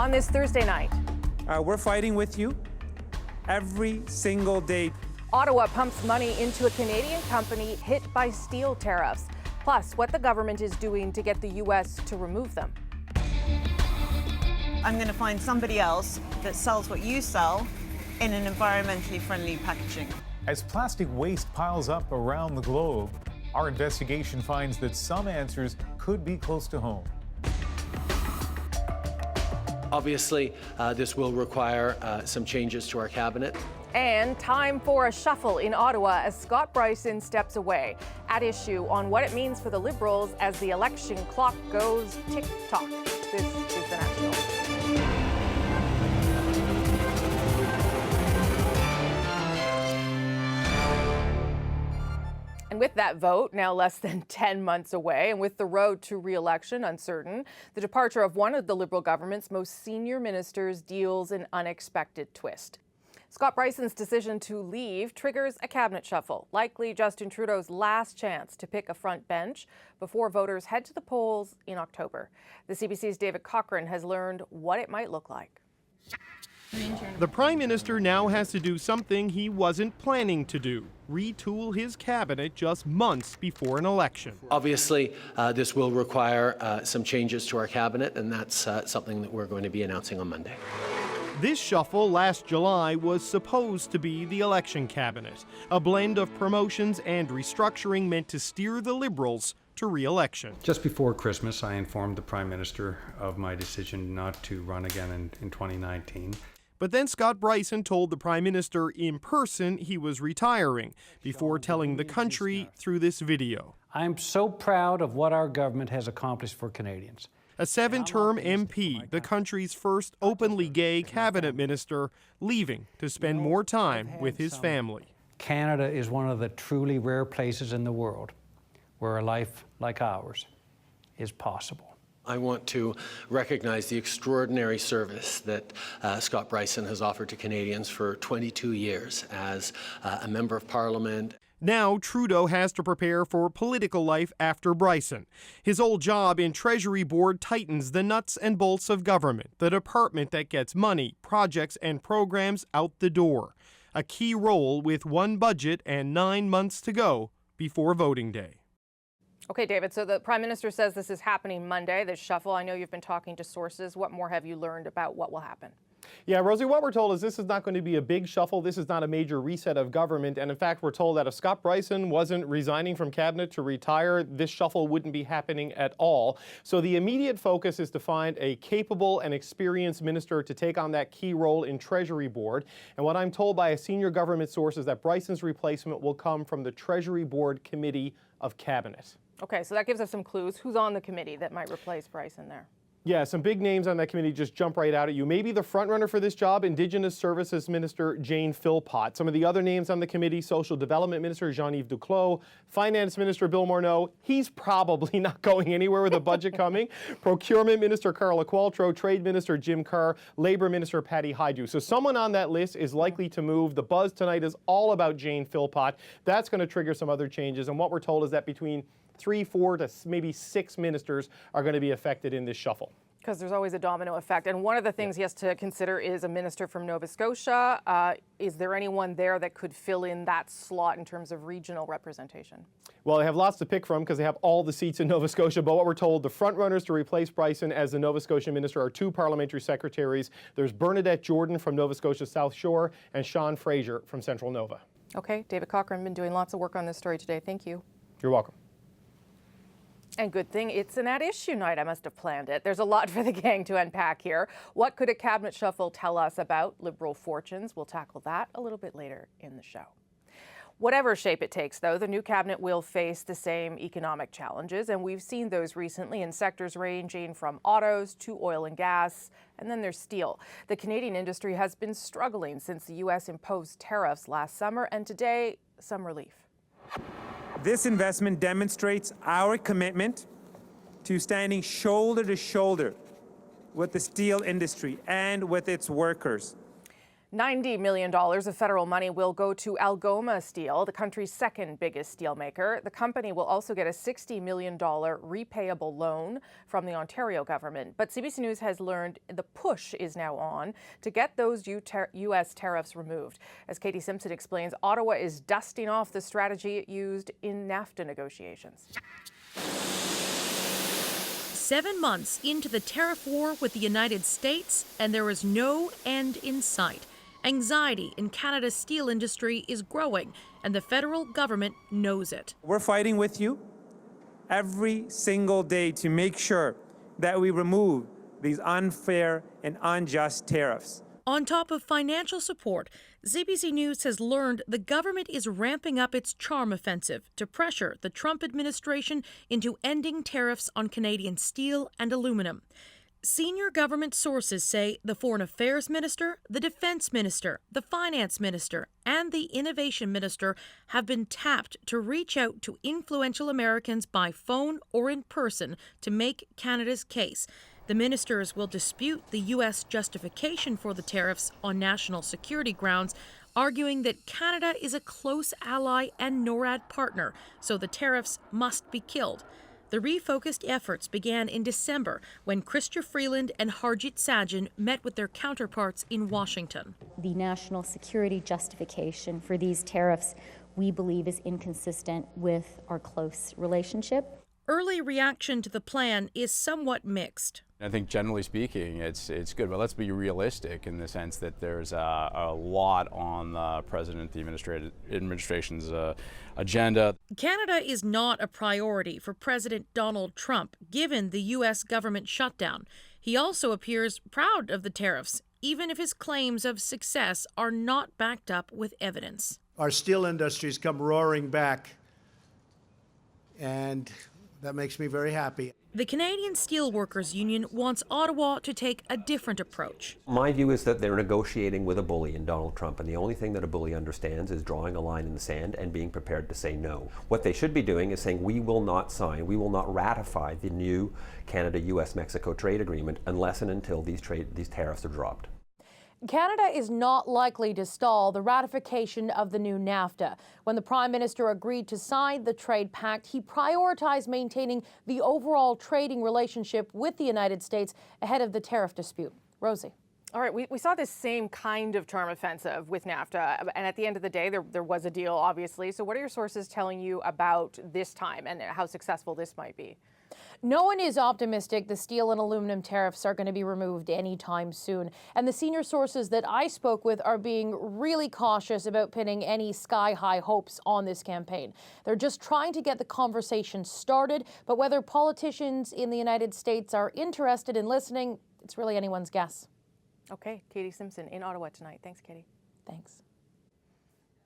on this Thursday night. We're fighting with you every single day. Ottawa pumps money into a Canadian company hit by steel tariffs, plus what the government is doing to get the U.S. to remove them. I'm going to find somebody else that sells what you sell in an environmentally friendly packaging. As plastic waste piles up around the globe, our investigation finds that some answers could be close to home. Obviously, this will require some changes to our cabinet. And time for a shuffle in Ottawa as Scott Brison steps away. At issue on what it means for the Liberals as the election clock goes tick-tock. This is The National. And with that vote now less than 10 months away, and with the road to re-election uncertain, the departure of one of the Liberal government's most senior ministers deals an unexpected twist. Scott Brison's decision to leave triggers a cabinet shuffle, likely Justin Trudeau's last chance to pick a front bench before voters head to the polls in October. The CBC's David Cochrane has learned what it might look like. The Prime Minister now has to do something he wasn't planning to do, retool his cabinet just months before an election. Obviously, this will require some changes to our cabinet, and that's something that we're going to be announcing on Monday. This shuffle last July was supposed to be the election cabinet, a blend of promotions and restructuring meant to steer the Liberals to re-election. Just before Christmas, I informed the Prime Minister of my decision not to run again in 2019. But then Scott Brison told the Prime Minister in person he was retiring before telling the country through this video. I'm so proud of what our government has accomplished for Canadians. A 7-term MP, the country's first openly gay cabinet minister, leaving to spend more time with his family. Canada is one of the truly rare places in the world where a life like ours is possible. I want to recognize the extraordinary service that Scott Brison has offered to Canadians for 22 years as a member of Parliament. Now Trudeau has to prepare for political life after Brison. His old job in Treasury Board tightens the nuts and bolts of government, the department that gets money, projects, and programs out the door. A key role with one budget and 9 months to go before voting day. Okay, David, so the Prime Minister says this is happening Monday, this shuffle. I know you've been talking to sources. What more have you learned about what will happen? Yeah, Rosie, what we're told is this is not going to be a big shuffle. This is not a major reset of government. And in fact, we're told that if Scott Brison wasn't resigning from cabinet to retire, this shuffle wouldn't be happening at all. So the immediate focus is to find a capable and experienced minister to take on that key role in Treasury Board. And what I'm told by a senior government source is that Brison's replacement will come from the Treasury Board Committee of Cabinet. Okay, so that gives us some clues. Who's on the committee that might replace Brison there? Yeah, some big names on that committee just jump right out at you. Maybe the frontrunner for this job, Indigenous Services Minister Jane Philpott. Some of the other names on the committee, Social Development Minister Jean-Yves Duclos, Finance Minister Bill Morneau. He's probably not going anywhere with a budget coming. Procurement Minister Carla Qualtrough, Trade Minister Jim Carr, Labor Minister Patty Hajdu. So someone on that list is likely to move. The buzz tonight is all about Jane Philpott. That's going to trigger some other changes. And what we're told is that between 3, 4 to maybe 6 ministers are going to be affected in this shuffle. Because there's always a domino effect. And one of the things he has to consider is a minister from Nova Scotia. Is there anyone there that could fill in that slot in terms of regional representation? Well, they have lots to pick from because they have all the seats in Nova Scotia. But what we're told, the front runners to replace Brison as the Nova Scotia minister are 2 parliamentary secretaries. There's Bernadette Jordan from Nova Scotia South Shore and Sean Fraser from Central Nova. Okay, David Cochrane, been doing lots of work on this story today. Thank you. You're welcome. And good thing it's an at-issue night. I must have planned it. There's a lot for the gang to unpack here. What could a cabinet shuffle tell us about Liberal fortunes? We'll tackle that a little bit later in the show. Whatever shape it takes, though, the new cabinet will face the same economic challenges, and we've seen those recently in sectors ranging from autos to oil and gas, and then there's steel. The Canadian industry has been struggling since the U.S. imposed tariffs last summer, and today, some relief. This investment demonstrates our commitment to standing shoulder to shoulder with the steel industry and with its workers. $90 million of federal money will go to Algoma Steel, the country's second biggest steelmaker. The company will also get a $60 million repayable loan from the Ontario government. But CBC News has learned the push is now on to get those U.S. tariffs removed. As Katie Simpson explains, Ottawa is dusting off the strategy it used in NAFTA negotiations. 7 months into the tariff war with the United States, and there is no end in sight. Anxiety in Canada's steel industry is growing, and the federal government knows it. We're fighting with you every single day to make sure that we remove these unfair and unjust tariffs. On top of financial support, CBC News has learned the government is ramping up its charm offensive to pressure the Trump administration into ending tariffs on Canadian steel and aluminum. Senior government sources say the Foreign Affairs Minister, the Defense Minister, the Finance Minister, and the Innovation Minister have been tapped to reach out to influential Americans by phone or in person to make Canada's case. The ministers will dispute the U.S. justification for the tariffs on national security grounds, arguing that Canada is a close ally and NORAD partner, so the tariffs must be killed. The refocused efforts began in December when Chrystia Freeland and Harjit Sajjan met with their counterparts in Washington. The national security justification for these tariffs, we believe, is inconsistent with our close relationship. Early reaction to the plan is somewhat mixed. I think generally speaking, it's good, but let's be realistic in the sense that there's a lot on the president, the administration's agenda. Canada is not a priority for President Donald Trump, given the U.S. government shutdown. He also appears proud of the tariffs, even if his claims of success are not backed up with evidence. Our steel industries come roaring back, and that makes me very happy. The Canadian Steelworkers Union wants Ottawa to take a different approach. My view is that they're negotiating with a bully in Donald Trump, and the only thing that a bully understands is drawing a line in the sand and being prepared to say no. What they should be doing is saying we will not sign, we will not ratify the new Canada-US-Mexico trade agreement unless and until these tariffs are dropped. Canada is not likely to stall the ratification of the new NAFTA. When the Prime Minister agreed to sign the trade pact, he prioritized maintaining the overall trading relationship with the United States ahead of the tariff dispute. Rosie. All right, we saw this same kind of charm offensive with NAFTA, and at the end of the day, there was a deal, obviously. So what are your sources telling you about this time and how successful this might be? No one is optimistic the steel and aluminum tariffs are going to be removed anytime soon. And the senior sources that I spoke with are being really cautious about pinning any sky-high hopes on this campaign. They're just trying to get the conversation started, but whether politicians in the United States are interested in listening, it's really anyone's guess. Okay, Katie Simpson in Ottawa tonight. Thanks, Katie. Thanks.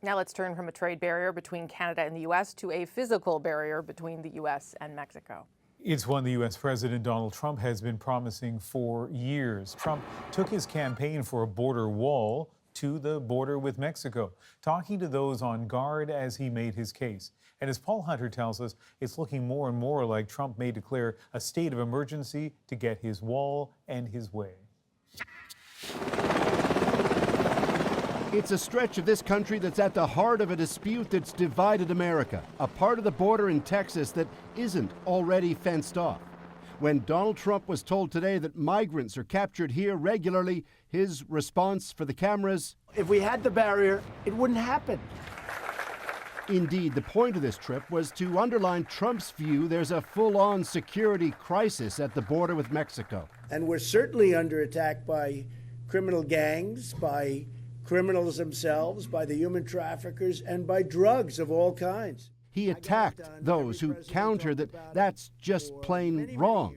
Now let's turn from a trade barrier between Canada and the U.S. to a physical barrier between the U.S. and Mexico. It's one the U.S. President Donald Trump has been promising for years. Trump took his campaign for a border wall to the border with Mexico, talking to those on guard as he made his case. And as Paul Hunter tells us, it's looking more and more like Trump may declare a state of emergency to get his wall and his way. It's a stretch of this country that's at the heart of a dispute that's divided America, a part of the border in Texas that isn't already fenced off. When Donald Trump was told today that migrants are captured here regularly, his response for the cameras: If we had the barrier, it wouldn't happen. Indeed, the point of this trip was to underline Trump's view there's a full-on security crisis at the border with Mexico. And we're certainly under attack by criminal gangs, by criminals themselves, by the human traffickers, and by drugs of all kinds. He attacked those who counter that that's just plain wrong.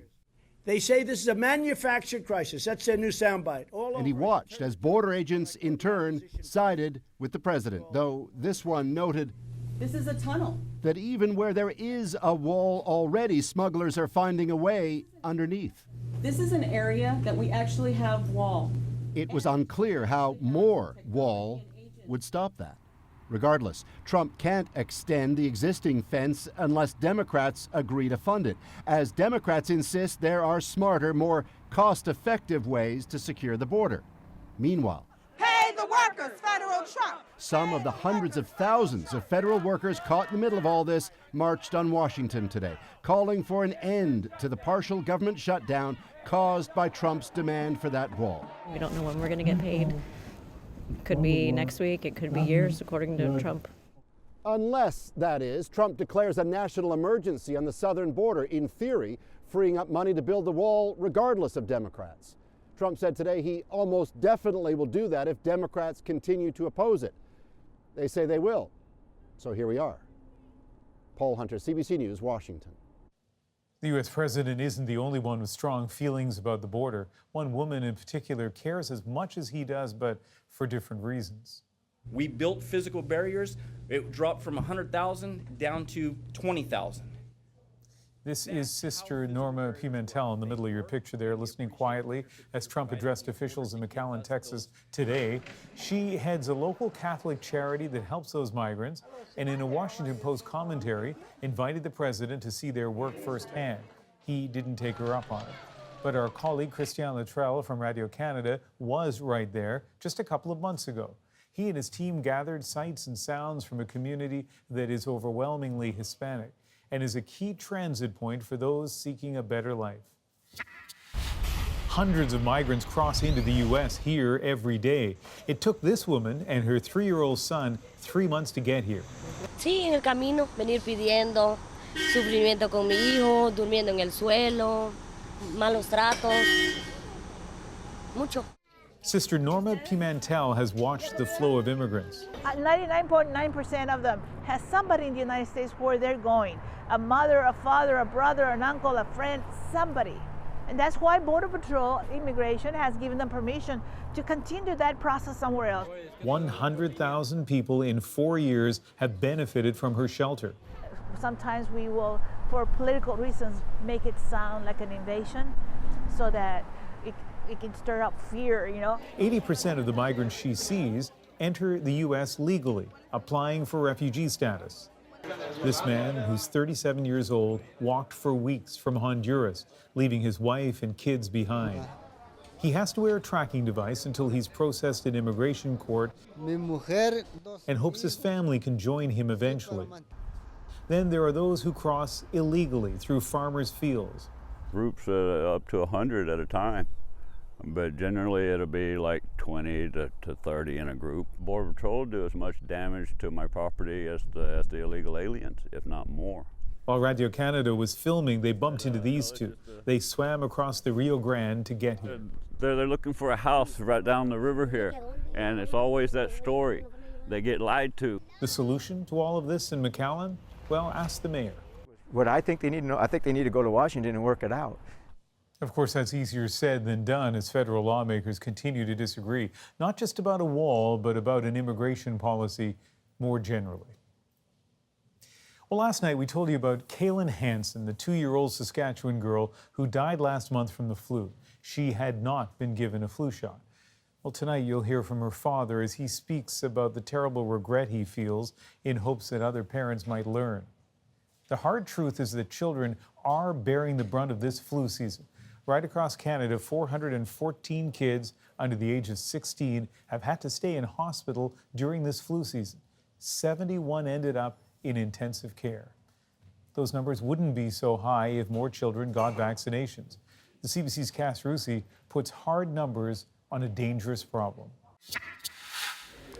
They say this is a manufactured crisis. That's their new soundbite. And he watched as border agents, in turn, sided with the president, though this one noted, "This is a tunnel," that even where there is a wall already, smugglers are finding a way underneath. "This is an area that we actually have wall." It was unclear how more wall would stop that. Regardless, Trump can't extend the existing fence unless Democrats agree to fund it, as Democrats insist there are smarter, more cost-effective ways to secure the border. Meanwhile, Hey, the workers, federal Trump. Some of the hundreds of thousands of federal workers caught in the middle of all this marched on Washington today, calling for an end to the partial government shutdown caused by Trump's demand for that wall. We don't know when we're going to get paid. It could be next week, it could be years, according to Trump. Unless, that is, Trump declares a national emergency on the southern border, in theory, freeing up money to build the wall regardless of Democrats. Trump said today he almost definitely will do that if Democrats continue to oppose it. They say they will. So here we are. Paul Hunter, CBC News, Washington. The U.S. president isn't the only one with strong feelings about the border. One woman in particular cares as much as he does, but for different reasons. We built physical barriers. It dropped from 100,000 down to 20,000. This is Sister Norma Pimentel in the middle of your picture there, listening quietly as Trump addressed officials in McAllen, Texas today. She heads a local Catholic charity that helps those migrants, and in a Washington Post commentary, invited the president to see their work firsthand. He didn't take her up on it. But our colleague Christian Luttrell from Radio Canada was right there just a couple of months ago. He and his team gathered sights and sounds from a community that is overwhelmingly Hispanic and is a key transit point for those seeking a better life. Hundreds of migrants cross into the U.S. here every day. It took this woman and her 3-year-old son 3 months to get here. Sí, en el camino, venir pidiendo, sufrimiento con mi hijo, durmiendo en el suelo, malos tratos, mucho. Sister Norma Pimentel has watched the flow of immigrants. 99.9% of them has somebody in the United States where they're going. A mother, a father, a brother, an uncle, a friend, somebody. And that's why Border Patrol Immigration has given them permission to continue that process somewhere else. 100,000 people in 4 years have benefited from her shelter. Sometimes we will, for political reasons, make it sound like an invasion so that it can stir up fear, you know. 80% of the migrants she sees enter the U.S. legally, applying for refugee status. This man, who's 37 years old, walked for weeks from Honduras, leaving his wife and kids behind. He has to wear a tracking device until he's processed in immigration court and hopes his family can join him eventually. Then there are those who cross illegally through farmers' fields. Groups up to 100 at a time. But generally it'll be like 20 to 30 in a group. Border Patrol do as much damage to my property as the illegal aliens, if not more. While Radio Canada was filming, they bumped into these two. They swam across the Rio Grande to get here. They're looking for a house right down the river here, and it's always that story. They get lied to. The solution to all of this in McAllen? Well, ask the mayor. What I think they need to know, I think they need to go to Washington and work it out. Of course, that's easier said than done as federal lawmakers continue to disagree, not just about a wall, but about an immigration policy more generally. Well, last night we told you about Kaylin Hansen, the 2-year-old Saskatchewan girl who died last month from the flu. She had not been given a flu shot. Well, tonight you'll hear from her father as he speaks about the terrible regret he feels in hopes that other parents might learn. The hard truth is that children are bearing the brunt of this flu season. Right across Canada, 414 kids under the age of 16 have had to stay in hospital during this flu season. 71 ended up in intensive care. Those numbers wouldn't be so high if more children got vaccinations. The CBC's Cass Rusi puts hard numbers on a dangerous problem.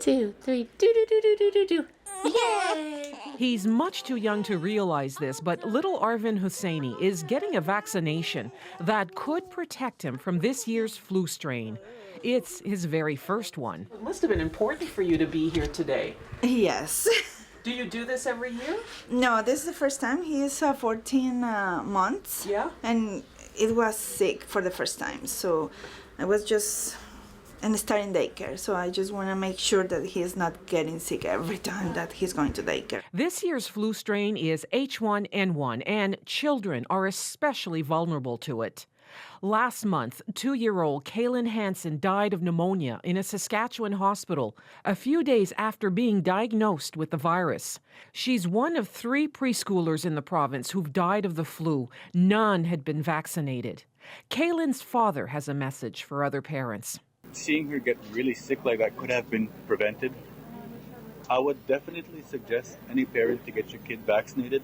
2, 3, do. Yay! He's much too young to realize this, but little Arvin Husseini is getting a vaccination that could protect him from this year's flu strain. It's his very first one. It must have been important for you to be here today. Yes. Do you do this every year? No, this is the first time. He is 14 months. Yeah? And it was sick for the first time. So I was just starting daycare. So I just want to make sure that he is not getting sick every time that he's going to daycare. This year's flu strain is H1N1, and children are especially vulnerable to it. Last month, 2-year-old Kaylin Hansen died of pneumonia in a Saskatchewan hospital a few days after being diagnosed with the virus. She's one of 3 preschoolers in the province who've died of the flu. None had been vaccinated. Kaylin's father has a message for other parents. Seeing her get really sick like that could have been prevented. I would definitely suggest any parent to get your kid vaccinated.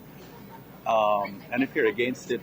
And if you're against it,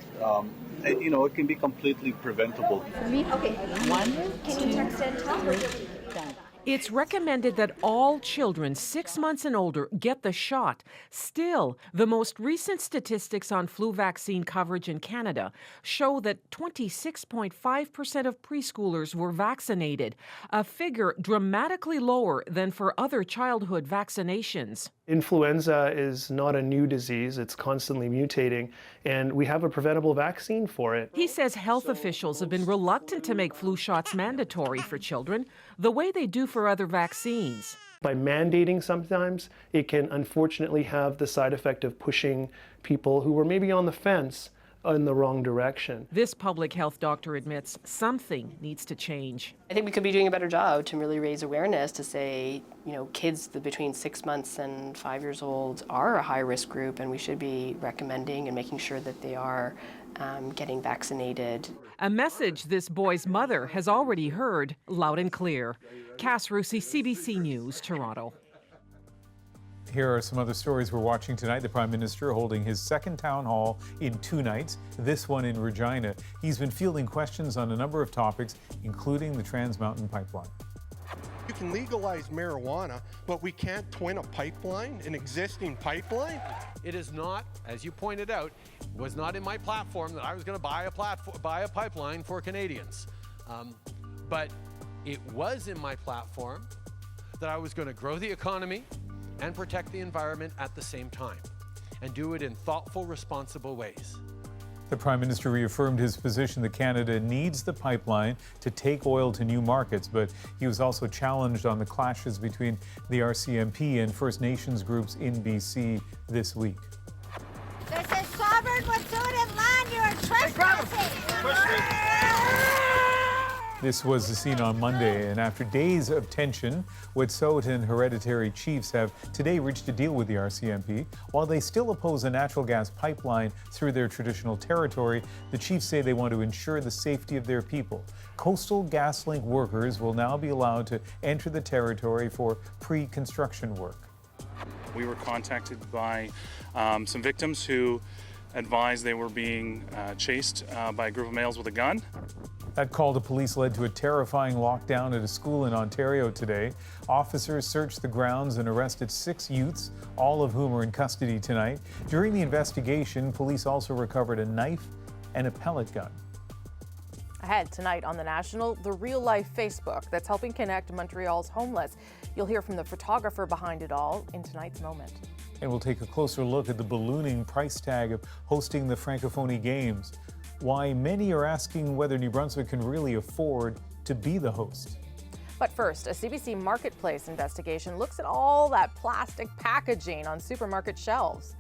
you know, it can be completely preventable. Okay. 1, 2, 3. It's recommended that all children 6 months and older get the shot. Still, the most recent statistics on flu vaccine coverage in Canada show that 26.5% of preschoolers were vaccinated, a figure dramatically lower than for other childhood vaccinations. Influenza is not a new disease. It's constantly mutating, and we have a preventable vaccine for it. He says health officials have been reluctant to make flu shots mandatory for children, the way they do for other vaccines. By mandating sometimes, it can unfortunately have the side effect of pushing people who were maybe on the fence in the wrong direction. This public health doctor admits something needs to change. I think we could be doing a better job to really raise awareness to say, you know, kids between 6 months and 5 years old are a high-risk group, and we should be recommending and making sure that they are getting vaccinated. A message this boy's mother has already heard loud and clear. Cass Rusi, CBC News, Toronto. Here are some other stories we're watching tonight. The Prime Minister holding his second town hall in 2 nights, this one in Regina. He's been fielding questions on a number of topics, including the Trans Mountain Pipeline. You can legalize marijuana, but we can't twin a pipeline, an existing pipeline? It is not, as you pointed out, was not in my platform that I was going to buy a pipeline for Canadians. But it was in my platform that I was going to grow the economy and protect the environment at the same time, and do it in thoughtful, responsible ways. The Prime Minister reaffirmed his position that Canada needs the pipeline to take oil to new markets, but he was also challenged on the clashes between the RCMP and First Nations groups in BC this week. This is sovereign Wet'suwet'en land you are trespassing. This was the scene on Monday, and after days of tension, Wet'suwet'en hereditary chiefs have today reached a deal with the RCMP. While they still oppose a natural gas pipeline through their traditional territory, the chiefs say they want to ensure the safety of their people. Coastal GasLink workers will now be allowed to enter the territory for pre-construction work. We were contacted by some victims who advised they were being chased by a group of males with a gun. That call to police led to a terrifying lockdown at a school in Ontario today. Officers searched the grounds and arrested 6 youths, all of whom are in custody tonight. During the investigation, police also recovered a knife and a pellet gun. Ahead tonight on The National, the real-life Facebook that's helping connect Montreal's homeless. You'll hear from the photographer behind it all in tonight's Moment. And we'll take a closer look at the ballooning price tag of hosting the Francophonie Games. Why many are asking whether New Brunswick can really afford to be the host. But first, a CBC Marketplace investigation looks at all that plastic packaging on supermarket shelves.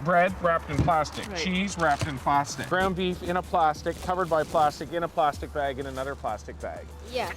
Bread wrapped in plastic, Right. cheese wrapped in plastic, ground beef in a plastic, covered by plastic, in a plastic bag, in another plastic bag. Yeah.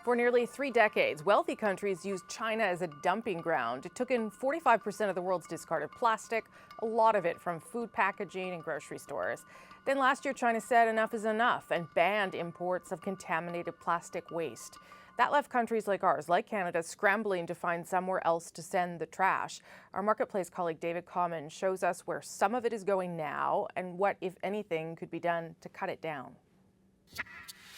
For nearly 3 decades, wealthy countries used China as a dumping ground. It took in 45% of the world's discarded plastic, a lot of it from food packaging and grocery stores. Then last year, China said enough is enough and banned imports of contaminated plastic waste. That left countries like ours, like Canada, scrambling to find somewhere else to send the trash. Our Marketplace colleague David Common shows us where some of it is going now and what, if anything, could be done to cut it down.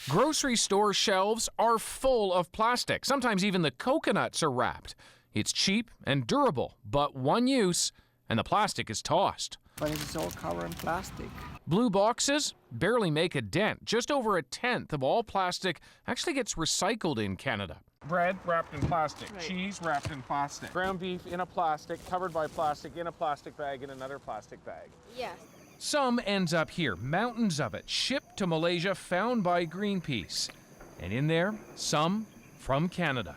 Grocery store shelves are full of plastic. Sometimes even the coconuts are wrapped. It's cheap and durable, but one use, and the plastic is tossed. But it's all covered in plastic. Blue boxes barely make a dent. Just over 1/10 of all plastic actually gets recycled in Canada. Bread wrapped in plastic, Right. cheese wrapped in plastic, ground beef in a plastic, covered by plastic, in a plastic bag, in another plastic bag. Yes. Some ends up here, mountains of it, shipped to Malaysia, found by Greenpeace. And in there, some from Canada.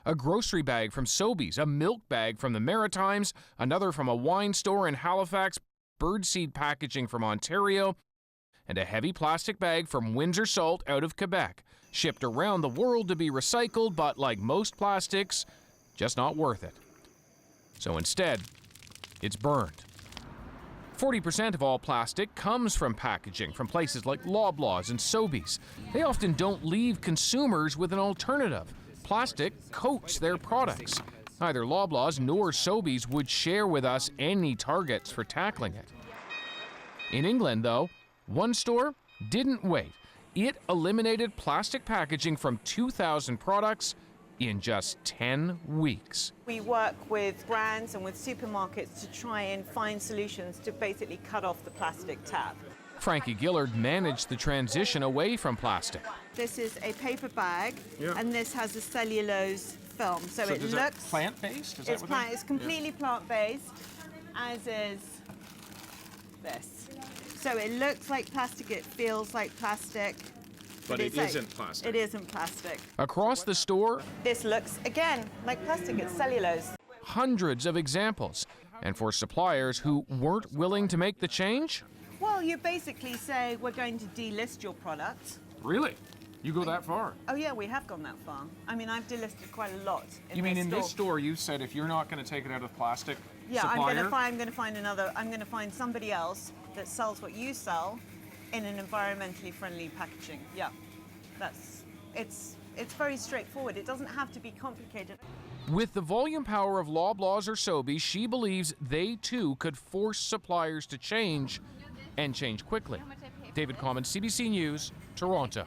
A grocery bag from Sobeys, a milk bag from the Maritimes, another from a wine store in Halifax, birdseed packaging from Ontario, and a heavy plastic bag from Windsor Salt out of Quebec, shipped around the world to be recycled, but like most plastics, just not worth it. So instead, it's burned. 40% of all plastic comes from packaging from places like Loblaws and Sobeys. They often don't leave consumers with an alternative. Plastic coats their products. Neither Loblaws nor Sobeys would share with us any targets for tackling it. In England, though, one store didn't wait. It eliminated plastic packaging from 2,000 products in just 10 weeks. We work with brands and with supermarkets to try and find solutions to basically cut off the plastic tap. Frankie Gillard managed the transition away from plastic. This is a paper bag, and this has a cellulose film. So it looks plant-based? It's completely plant-based, as is this. So it looks like plastic, it feels like plastic. But it isn't plastic. It isn't plastic. Across the store, this looks, again, like plastic, it's cellulose. hundreds of examples. And for suppliers who weren't willing to make the change? Well, you basically say, we're going to delist your product. Really? You go that far? Oh yeah, we have gone that far. I mean, I've delisted quite a lot. You mean in this store, you said if you're not going to take it out of plastic, yeah, supplier? I'm going to find somebody else that sells what you sell in an environmentally friendly packaging. Yeah, it's very straightforward. It doesn't have to be complicated. With the volume power of Loblaws or Sobeys, she believes they too could force suppliers to change, and change quickly. David Common, CBC News, Toronto.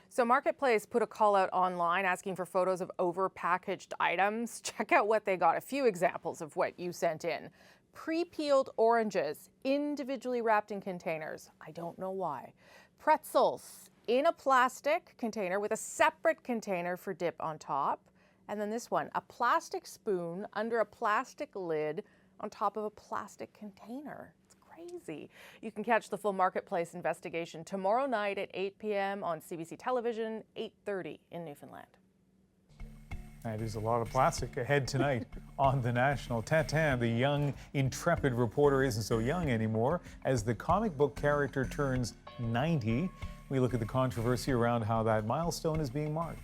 So Marketplace put a call out online asking for photos of overpackaged items. Check out what they got. A few examples of what you sent in. Pre-peeled oranges, individually wrapped in containers. I don't know why. Pretzels in a plastic container with a separate container for dip on top. And then this one, a plastic spoon under a plastic lid on top of a plastic container. Crazy. You can catch the full Marketplace investigation tomorrow night at 8 p.m. on CBC Television, 8:30 in Newfoundland. That is a lot of plastic ahead tonight on The National. Tintin, the young, intrepid reporter, isn't so young anymore as the comic book character turns 90. We look at the controversy around how that milestone is being marked.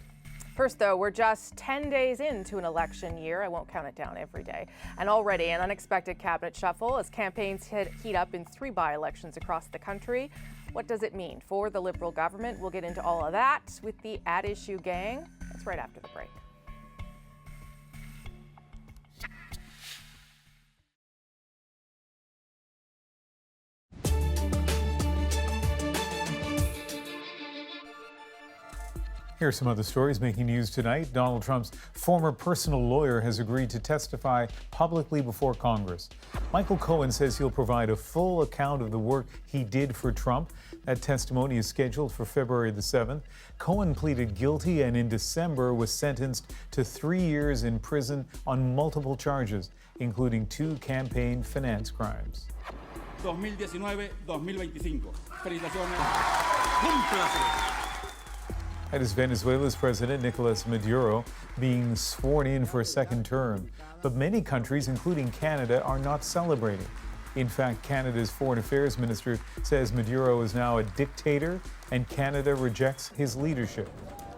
First, though, we're just 10 days into an election year. I won't count it down every day. And already an unexpected cabinet shuffle as campaigns heat up in 3 by-elections across the country. What does it mean for the Liberal government? We'll get into all of that with the At Issue gang. That's right after the break. Here are some other stories making news tonight. Donald Trump's former personal lawyer has agreed to testify publicly before Congress. Michael Cohen says he'll provide a full account of the work he did for Trump. That testimony is scheduled for February the 7th. Cohen pleaded guilty and in December was sentenced to 3 years in prison on multiple charges, including 2 campaign finance crimes. 2019-2025. Felicitaciones. That is Venezuela's President Nicolas Maduro being sworn in for a second term. But many countries, including Canada, are not celebrating. In fact, Canada's Foreign Affairs Minister says Maduro is now a dictator and Canada rejects his leadership.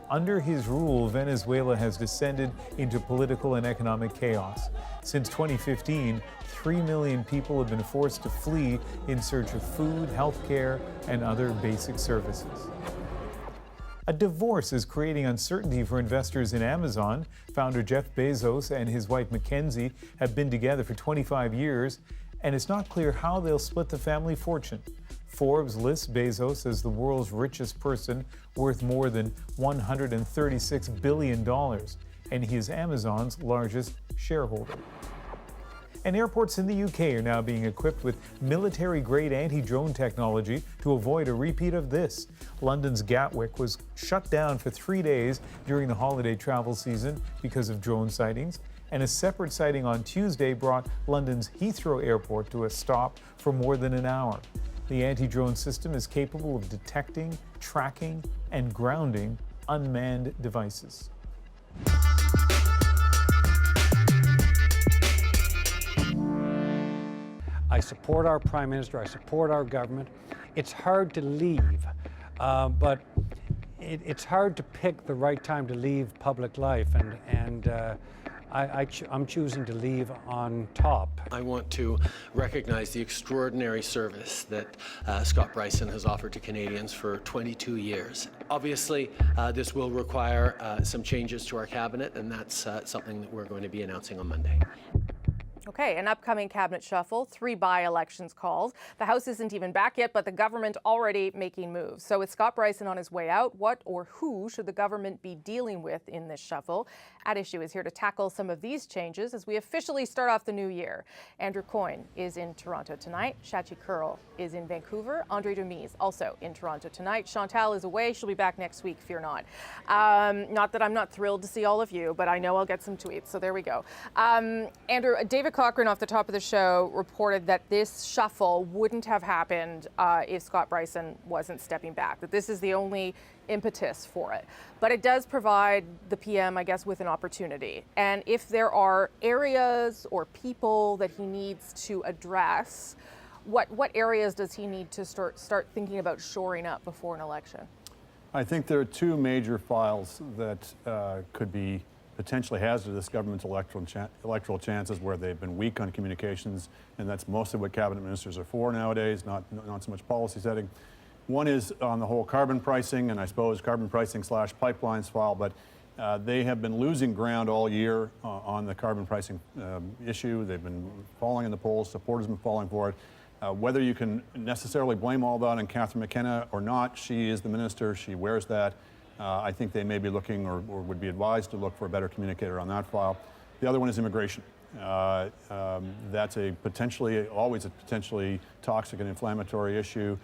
Under his rule, Venezuela has descended into political and economic chaos. Since 2015, 3 million people have been forced to flee in search of food, health care, and other basic services. A divorce is creating uncertainty for investors in Amazon. Founder Jeff Bezos and his wife Mackenzie have been together for 25 years, and it's not clear how they'll split the family fortune. Forbes lists Bezos as the world's richest person, worth more than $136 billion, and he is Amazon's largest shareholder. And airports in the UK are now being equipped with military-grade anti-drone technology to avoid a repeat of this. London's Gatwick was shut down for 3 days during the holiday travel season because of drone sightings, and a separate sighting on Tuesday brought London's Heathrow Airport to a stop for more than an hour. The anti-drone system is capable of detecting, tracking, and grounding unmanned devices. I support our Prime Minister, I support our government. It's hard to leave, but it's hard to pick the right time to leave public life. And I'm choosing to leave on top. I want to recognize the extraordinary service that Scott Bryson has offered to Canadians for 22 years. Obviously, this will require some changes to our cabinet, and that's something that we're going to be announcing on Monday. Okay, an upcoming cabinet shuffle, 3 by-elections called. The House isn't even back yet, but the government already making moves. So with Scott Bryson on his way out, what or who should the government be dealing with in this shuffle? At Issue is here to tackle some of these changes as we officially start off the new year. Andrew Coyne is in Toronto tonight. Shachi Kurl is in Vancouver. Andre Demise also in Toronto tonight. Chantal is away. She'll be back next week, fear not. Not that I'm not thrilled to see all of you, but I know I'll get some tweets, so there we go. Andrew, David Cochran off the top of the show reported that this shuffle wouldn't have happened if Scott Bryson wasn't stepping back, that this is the only impetus for it. But it does provide the PM, I guess, with an opportunity. And if there are areas or people that he needs to address, what areas does he need to start thinking about shoring up before an election? I think there are 2 major files that could be potentially hazardous government's electoral chances, where they've been weak on communications, and that's mostly what cabinet ministers are for nowadays, not so much policy setting. One is on the whole carbon pricing, and I suppose carbon pricing / pipelines file, but they have been losing ground all year on the carbon pricing issue. They've been falling in the polls, support has been falling for it. Whether you can necessarily blame all that on Catherine McKenna or not, she is the minister, she wears that. I think they may be looking or would be advised to look for a better communicator on that file. The other one is immigration. That's always a potentially toxic and inflammatory issue.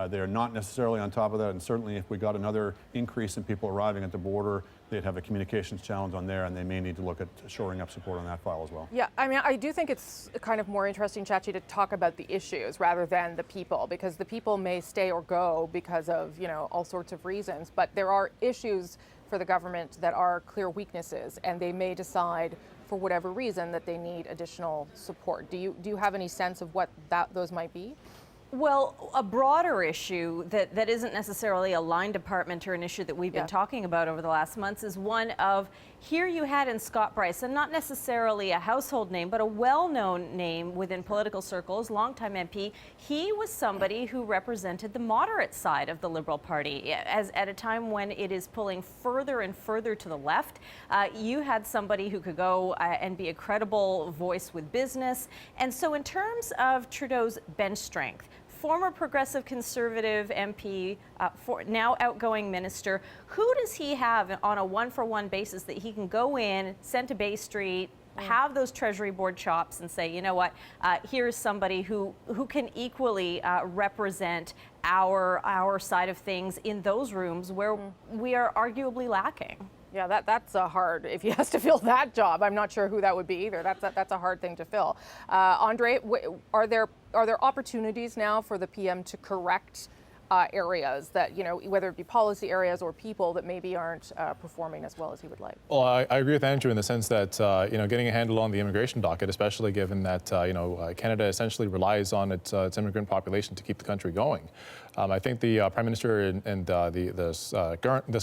They're not necessarily on top of that, and certainly if we got another increase in people arriving at the border, they'd have a communications challenge on there, and they may need to look at shoring up support on that file as well. Yeah, I mean, I do think it's kind of more interesting, Chachi, to talk about the issues rather than the people, because the people may stay or go because of, all sorts of reasons, but there are issues for the government that are clear weaknesses, and they may decide for whatever reason that they need additional support. Do you have any sense of what those might be? Well, a broader issue that isn't necessarily a line department or an issue that we've been talking about over the last months is one of, here you had in Scott Bryson, not necessarily a household name, but a well-known name within political circles, longtime MP. He was somebody who represented the moderate side of the Liberal Party. At a time when it is pulling further and further to the left, you had somebody who could go and be a credible voice with business. And so in terms of Trudeau's bench strength, former Progressive Conservative MP, now outgoing minister, who does he have on a one-for-one basis that he can go in, send to Bay Street, have those Treasury Board chops and say, you know what, here's somebody who can equally represent our side of things in those rooms where we are arguably lacking? Yeah, that's a hard, if he has to fill that job, I'm not sure who that would be either. That's a hard thing to fill. Andre, are there opportunities now for the PM to correct areas that, whether it be policy areas or people that maybe aren't performing as well as he would like? Well, I agree with Andrew in the sense that, getting a handle on the immigration docket, especially given that, Canada essentially relies on its immigrant population to keep the country going. I think the Prime Minister and this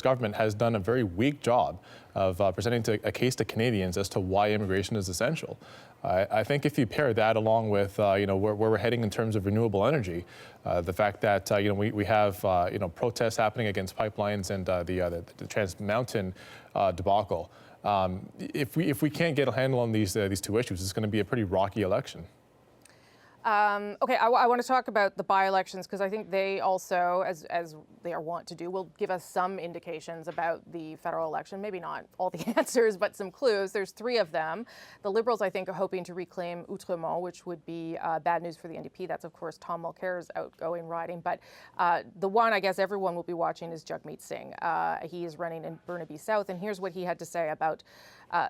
government has done a very weak job of presenting a case to Canadians as to why immigration is essential. I think if you pair that along with where we're heading in terms of renewable energy, the fact that we have protests happening against pipelines and the Trans Mountain debacle, if we can't get a handle on these 2 issues, it's going to be a pretty rocky election. Okay, I want to talk about the by-elections because I think they also, as they are wont to do, will give us some indications about the federal election. Maybe not all the answers, but some clues. There's 3 of them. The Liberals, I think, are hoping to reclaim Outremont, which would be bad news for the NDP. That's, of course, Tom Mulcair's outgoing riding. But the one I guess everyone will be watching is Jagmeet Singh. He is running in Burnaby South, and here's what he had to say about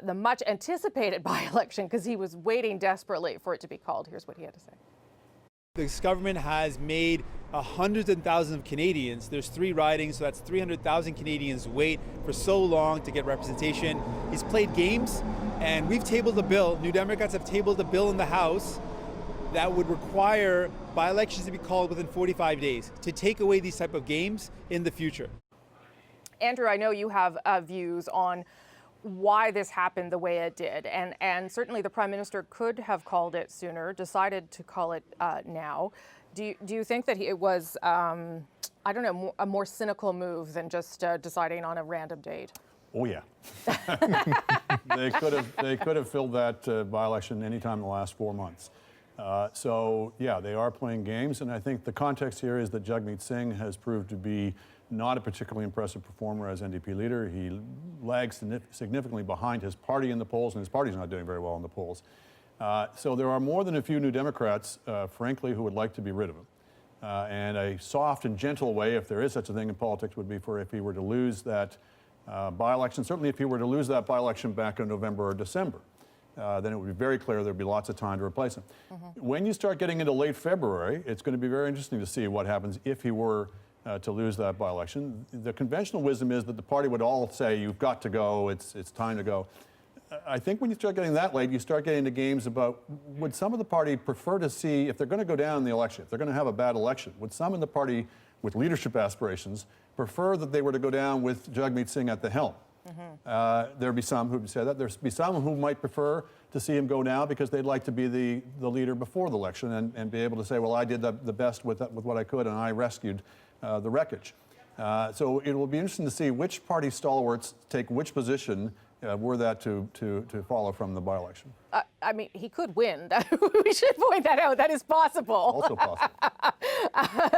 the much anticipated by-election because he was waiting desperately for it to be called. Here's what he had to say. This government has made hundreds and thousands of Canadians. There's 3 ridings, so that's 300,000 Canadians wait for so long to get representation. He's played games, and we've tabled a bill. New Democrats have tabled a bill in the House that would require by-elections to be called within 45 days to take away these type of games in the future. Andrew, I know you have views on why this happened the way it did. And certainly the Prime Minister could have called it sooner, decided to call it now. Do you think that it was, I don't know, a more cynical move than just deciding on a random date? Oh yeah, they could have filled that by-election anytime in the last 4 months. So yeah, they are playing games, and I think the context here is that Jagmeet Singh has proved to be not a particularly impressive performer as NDP leader. He lags significantly behind his party in the polls, and his party's not doing very well in the polls. So there are more than a few New Democrats, frankly, who would like to be rid of him. And a soft and gentle way, if there is such a thing in politics, would be for if he were to lose that by-election, certainly if he were to lose that by-election back in November or December, then it would be very clear there'd be lots of time to replace him. When you start getting into late February, it's going to be very interesting to see what happens if he were to lose that by-election. The conventional wisdom is that the party would all say, you've got to go, it's time to go. I think when you start getting that late, you start getting into games about, would some of the party prefer to see, if they're going to go down in the election, if they're going to have a bad election, would some in the party with leadership aspirations prefer that they were to go down with Jagmeet Singh at the helm? There'd be some who would say that. There'd be some who might prefer to see him go now because they'd like to be the leader before the election and be able to say, well, I did the best with what I could and I rescued the wreckage. So it will be interesting to see which party stalwarts take which position were that to follow from the by-election. I mean, he could win. We should point that out. That is possible. Also possible.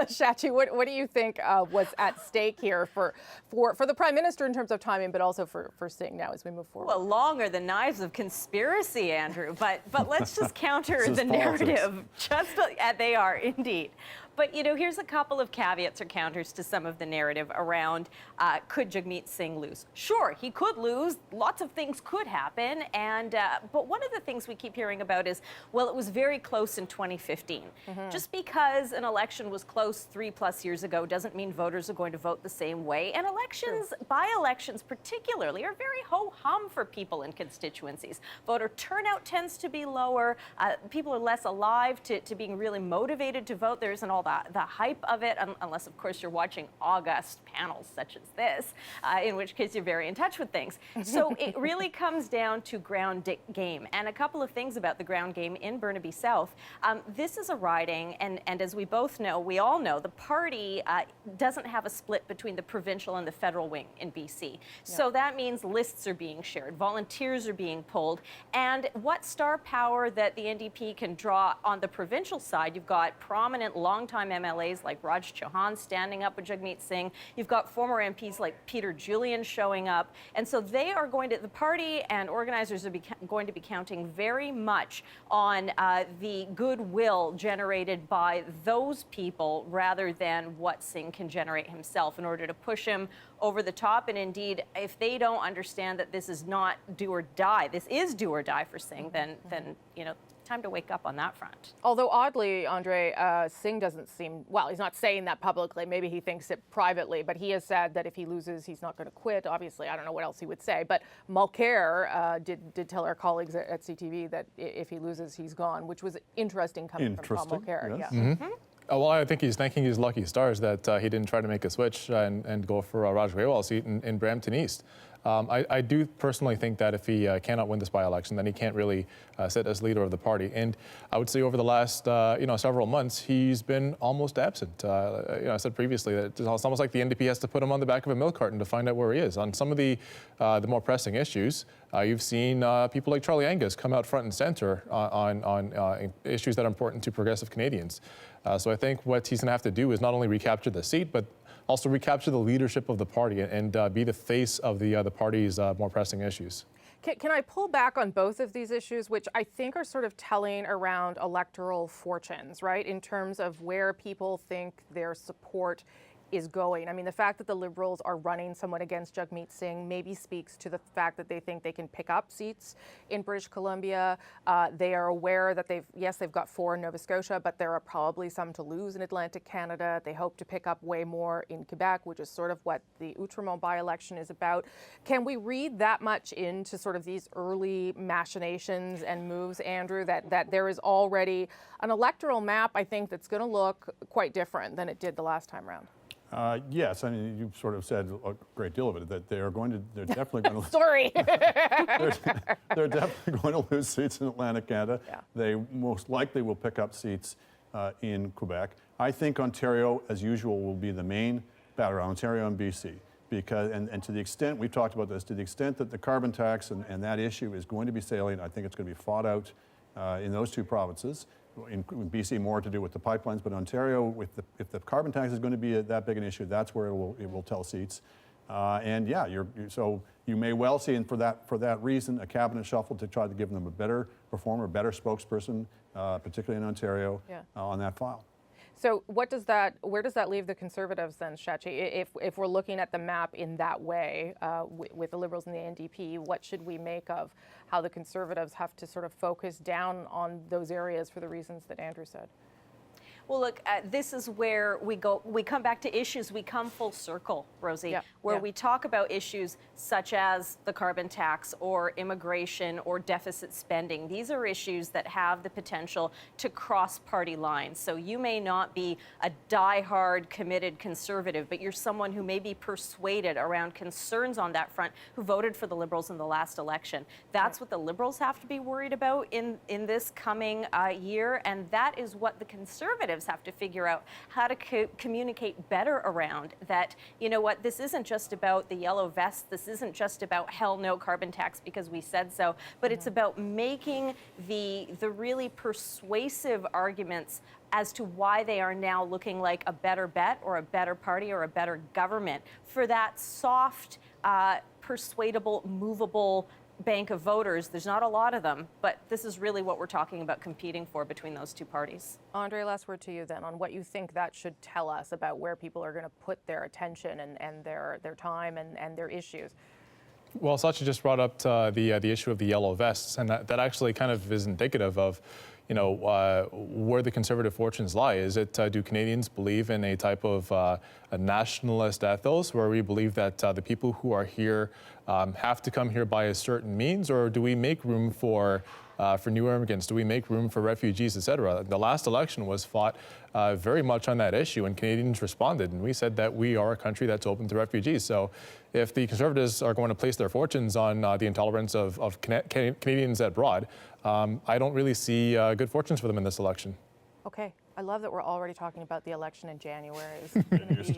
Shachi, what do you think was at stake here for the Prime Minister in terms of timing, but also for Singh now as we move forward? Well, long are the knives of conspiracy, Andrew, but let's just counter the narrative. They are indeed. But, you know, here's a couple of caveats or counters to some of the narrative around could Jagmeet Singh lose? Sure, he could lose. Lots of things could happen. But one of the things we keep hearing about is, well, it was very close in 2015. Just because an election was close 3+ years ago doesn't mean voters are going to vote the same way. And elections, by-elections particularly, are very ho-hum for people in constituencies. Voter turnout tends to be lower. People are less alive to being really motivated to vote. There isn't all the hype of it, unless, of course, you're watching august panels such as this, in which case you're very in touch with things. So it really comes down to ground game. And a couple of things about the ground game in Burnaby South. This is a riding, and as we all know, the party doesn't have a split between the provincial and the federal wing in BC. So that means lists are being shared, volunteers are being pulled, and what star power that the NDP can draw on the provincial side, you've got prominent longtime MLAs like Raj Chauhan standing up with Jagmeet Singh. You've got former MPs like Peter Julian showing up. And so they are going to, the party and organizers are going to be counting very much on the goodwill generated by those people rather than what Singh can generate himself in order to push him over the top. And indeed, if they don't understand that this is not do or die, this is do or die for Singh, then you know, time to wake up on that front. Although oddly, Andre, Singh doesn't seem, well, he's not saying that publicly. Maybe he thinks it privately, but he has said that if he loses, he's not going to quit. Obviously, I don't know what else he would say. But Mulcair did tell our colleagues at CTV that if he loses, he's gone, which was interesting coming from Paul Mulcair. Yes. Yeah. Well, I think he's thanking his lucky stars that he didn't try to make a switch and go for Raj Grewal's seat in Brampton East. I do personally think that if he cannot win this by-election, then he can't really sit as leader of the party. And I would say over the last several months, he's been almost absent. I said previously that it's almost like the NDP has to put him on the back of a milk carton to find out where he is. On some of the more pressing issues, you've seen people like Charlie Angus come out front and center on issues that are important to progressive Canadians. So I think what he's going to have to do is not only recapture the seat, but also recapture the leadership of the party and be the face of the party's more pressing issues. Can I pull back on both of these issues, which I think are sort of telling around electoral fortunes, right, in terms of where people think their support is going? I mean, the fact that the Liberals are running someone against Jagmeet Singh maybe speaks to the fact that they think they can pick up seats in British Columbia. They are aware that they've got 4 in Nova Scotia, but there are probably some to lose in Atlantic Canada. They hope to pick up way more in Quebec, which is sort of what the Outremont by-election is about. Can we read that much into sort of these early machinations and moves, Andrew, that there is already an electoral map, I think, that's going to look quite different than it did the last time around? Yes, I mean, you've sort of said a great deal of it, that they're definitely going to Sorry. they're definitely going to lose seats in Atlantic Canada. Yeah. They most likely will pick up seats in Quebec. I think Ontario, as usual, will be the main battleground, Ontario and BC. Because, and to the extent, we've talked about this, to the extent that the carbon tax and that issue is going to be salient, I think it's going to be fought out in those two provinces. In BC, more to do with the pipelines, but Ontario, if the carbon tax is going to be that big an issue, that's where it will tell seats. And yeah, so you may well see, and for that reason, a cabinet shuffle to try to give them a better performer, a better spokesperson, particularly in Ontario, on that file. So where does that leave the Conservatives then, Shachi? If we're looking at the map in that way, with the Liberals and the NDP, what should we make of how the Conservatives have to sort of focus down on those areas for the reasons that Andrew said? Well, look, this is where we come back to issues, we come full circle, Rosie, where we talk about issues such as the carbon tax or immigration or deficit spending. These are issues that have the potential to cross party lines. So you may not be a diehard, committed Conservative, but you're someone who may be persuaded around concerns on that front who voted for the Liberals in the last election. That's what the Liberals have to be worried about in this coming year, and that is what the Conservatives have to figure out how to communicate better around. That, you know what, this isn't just about the yellow vest, this isn't just about hell no carbon tax because we said so, but it's about making the really persuasive arguments as to why they are now looking like a better bet or a better party or a better government for that soft, persuadable, movable bank of voters. There's not a lot of them, but this is really what we're talking about competing for between those two parties. Andre, last word to you then on what you think that should tell us about where people are going to put their attention and their time and their issues. Well, Sachi just brought up the issue of the yellow vests, and that actually kind of is indicative of, you know, where the Conservative fortunes lie. Is it, do Canadians believe in a type of a nationalist ethos where we believe that the people who are here have to come here by a certain means, or do we make room for new immigrants? Do we make room for refugees, et cetera? The last election was fought very much on that issue, and Canadians responded, and we said that we are a country that's open to refugees. So if the Conservatives are going to place their fortunes on the intolerance of Canadians abroad, I don't really see good fortunes for them in this election. Okay. I love that we're already talking about the election in January. This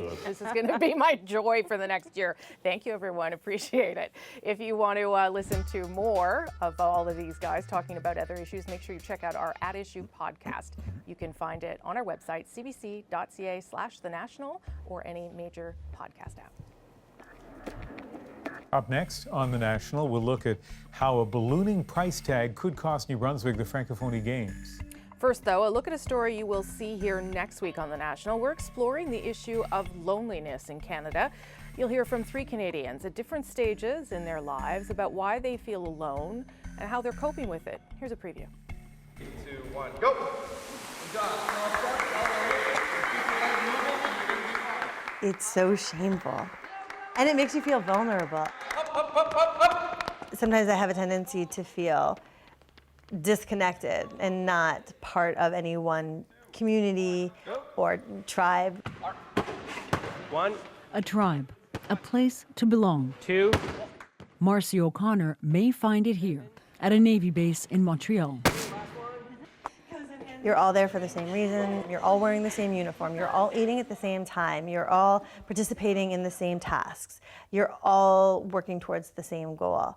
is going to be my joy for the next year. Thank you, everyone. Appreciate it. If you want to listen to more of all of these guys talking about other issues, make sure you check out our At Issue podcast. You can find it on our website, cbc.ca/The National, or any major podcast app. Up next on The National, we'll look at how a ballooning price tag could cost New Brunswick the Francophonie Games. First, though, a look at a story you will see here next week on The National. We're exploring the issue of loneliness in Canada. You'll hear from 3 Canadians at different stages in their lives about why they feel alone and how they're coping with it. Here's a preview. 3, 2, 1, go! It's so shameful. And it makes you feel vulnerable. Sometimes I have a tendency to feel disconnected and not part of any one community or tribe. 1. A tribe, a place to belong. 2. Marcy O'Connor may find it here at a Navy base in Montreal. You're all there for the same reason. You're all wearing the same uniform. You're all eating at the same time. You're all participating in the same tasks. You're all working towards the same goal.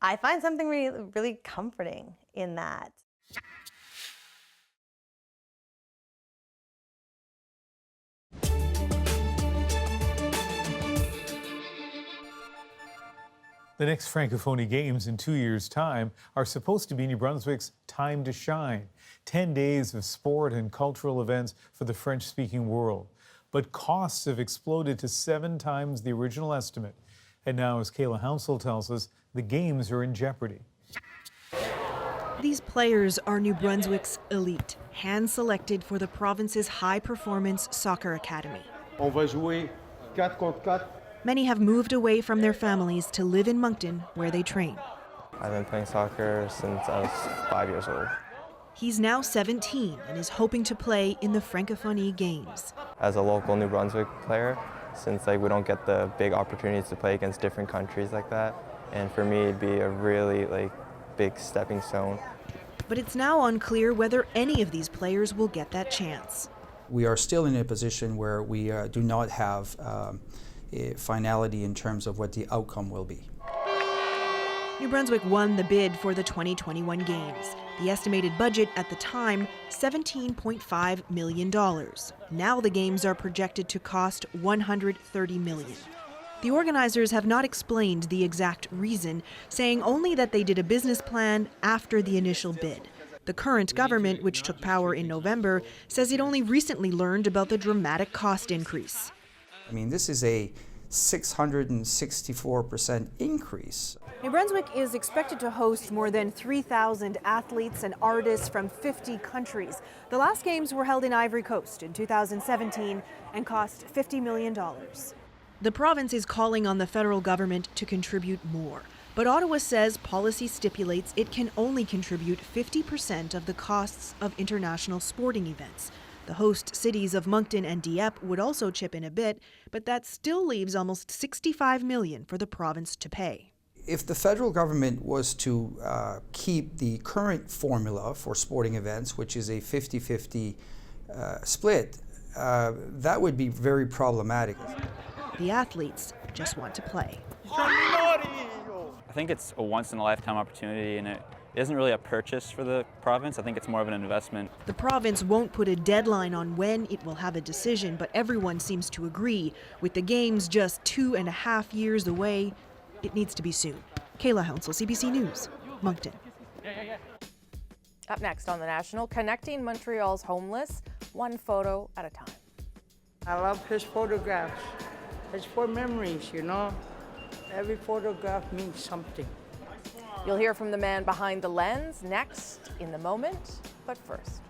I find something really, really comforting in that. The next Francophonie Games in 2 years' time are supposed to be New Brunswick's time to shine. 10 days of sport and cultural events for the French-speaking world. But costs have exploded to 7 times the original estimate. And now, as Kayla Hounsell tells us, the Games are in jeopardy. These players are New Brunswick's elite, hand-selected for the province's high-performance soccer academy. On va jouer 4 contre 4. Many have moved away from their families to live in Moncton, where they train. I've been playing soccer since I was 5 years old. He's now 17 and is hoping to play in the Francophonie Games. As a local New Brunswick player, since we don't get the big opportunities to play against different countries like that, and for me it'd be a really big stepping stone. But it's now unclear whether any of these players will get that chance. We are still in a position where we do not have a finality in terms of what the outcome will be. New Brunswick won the bid for the 2021 Games. The estimated budget at the time, $17.5 million. Now the Games are projected to cost $130 million. The organizers have not explained the exact reason, saying only that they did a business plan after the initial bid. The current government, which took power in November, says it only recently learned about the dramatic cost increase. I mean, this is a 664% increase. New Brunswick is expected to host more than 3,000 athletes and artists from 50 countries. The last games were held in Ivory Coast in 2017 and cost $50 million. The province is calling on the federal government to contribute more. But Ottawa says policy stipulates it can only contribute 50% of the costs of international sporting events. The host cities of Moncton and Dieppe would also chip in a bit, but that still leaves almost $65 million for the province to pay. If the federal government was to keep the current formula for sporting events, which is a 50-50 split, that would be very problematic. The athletes just want to play. I think it's a once-in-a-lifetime opportunity, and it isn't really a purchase for the province. I think it's more of an investment. The province won't put a deadline on when it will have a decision, but everyone seems to agree. With the Games just 2.5 years away, it needs to be soon. Kayla Hounsel, CBC News, Moncton. Up next on The National, connecting Montreal's homeless, one photo at a time. I love his photographs. It's for memories, you know. Every photograph means something. You'll hear from the man behind the lens next in The Moment, but first.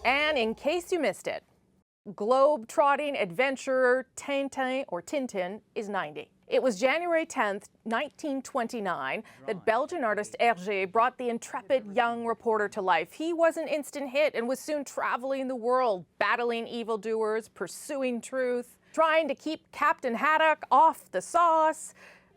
And in case you missed it, globe-trotting adventurer Tintin is 90. It was January 10th, 1929, that Belgian artist Hergé brought the intrepid young reporter to life. He was an instant hit and was soon traveling the world, battling evildoers, pursuing truth, trying to keep Captain Haddock off the sauce,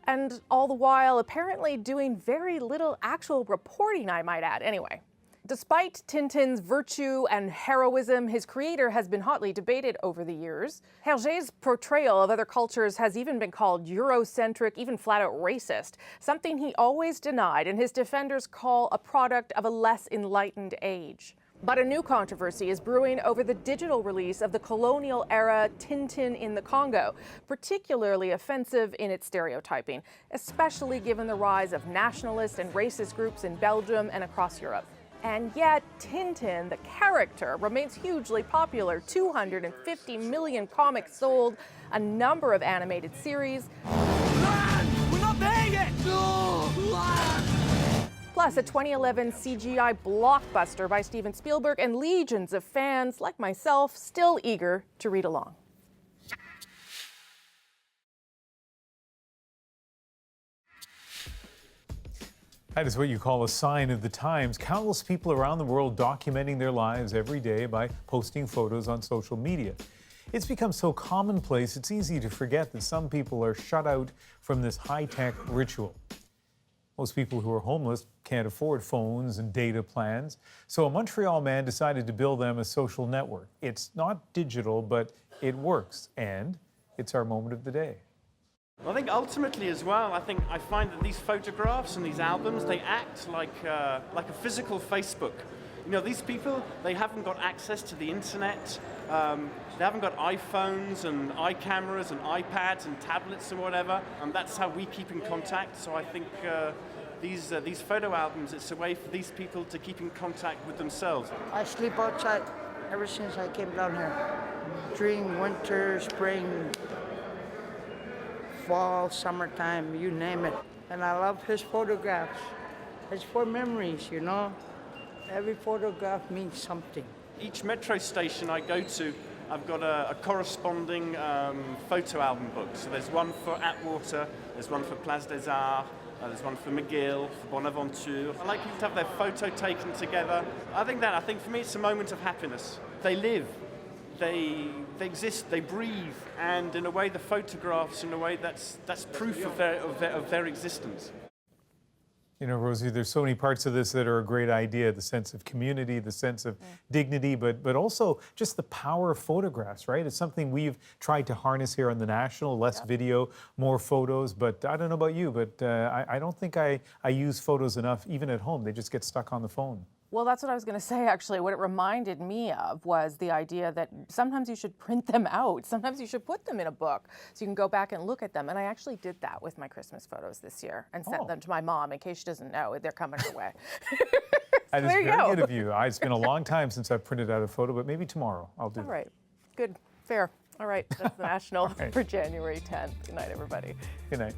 and all the while apparently doing very little actual reporting, I might add. Anyway. Despite Tintin's virtue and heroism, his creator has been hotly debated over the years. Hergé's portrayal of other cultures has even been called Eurocentric, even flat-out racist, something he always denied and his defenders call a product of a less enlightened age. But a new controversy is brewing over the digital release of the colonial-era Tintin in the Congo, particularly offensive in its stereotyping, especially given the rise of nationalist and racist groups in Belgium and across Europe. And yet, Tintin, the character, remains hugely popular. 250 million comics sold, a number of animated series. Run! We're not there yet! No! Run! Plus, a 2011 CGI blockbuster by Steven Spielberg, and legions of fans, like myself, still eager to read along. That is what you call a sign of the times. Countless people around the world documenting their lives every day by posting photos on social media. It's become so commonplace, it's easy to forget that some people are shut out from this high-tech ritual. Most people who are homeless can't afford phones and data plans, so a Montreal man decided to build them a social network. It's not digital, but it works, and it's our moment of the day. I think ultimately as well, I find that these photographs and these albums, they act like a physical Facebook. You know, these people, they haven't got access to the internet. They haven't got iPhones and iCameras and iPads and tablets and whatever. And that's how we keep in contact. So I think these photo albums, it's a way for these people to keep in contact with themselves. I sleep outside ever since I came down here. During winter, spring, fall, summertime, you name it. And I love his photographs. It's for memories, you know. Every photograph means something. Each metro station I go to, I've got a corresponding photo album book. So there's one for Atwater, there's one for Place des Arts, there's one for McGill, for Bonaventure. I like people to have their photo taken together. I think for me it's a moment of happiness. They live, they exist, they breathe, and in a way the photographs, in a way that's proof of their existence. You know, Rosie, there's so many parts of this that are a great idea, the sense of community, the sense of dignity, but also just the power of photographs, right? It's something we've tried to harness here on the National, less video, more photos, but I don't know about you, but I don't think I use photos enough, even at home. They just get stuck on the phone. Well, that's what I was going to say, actually. What it reminded me of was the idea that sometimes you should print them out. Sometimes you should put them in a book so you can go back and look at them. And I actually did that with my Christmas photos this year and sent them to my mom in case she doesn't know they're coming her way. That is there you very go. good of you. It's been a long time since I've printed out a photo, but maybe tomorrow I'll do All that. right. Good. Fair. All right. That's the National for January 10th. Good night, everybody. Good night.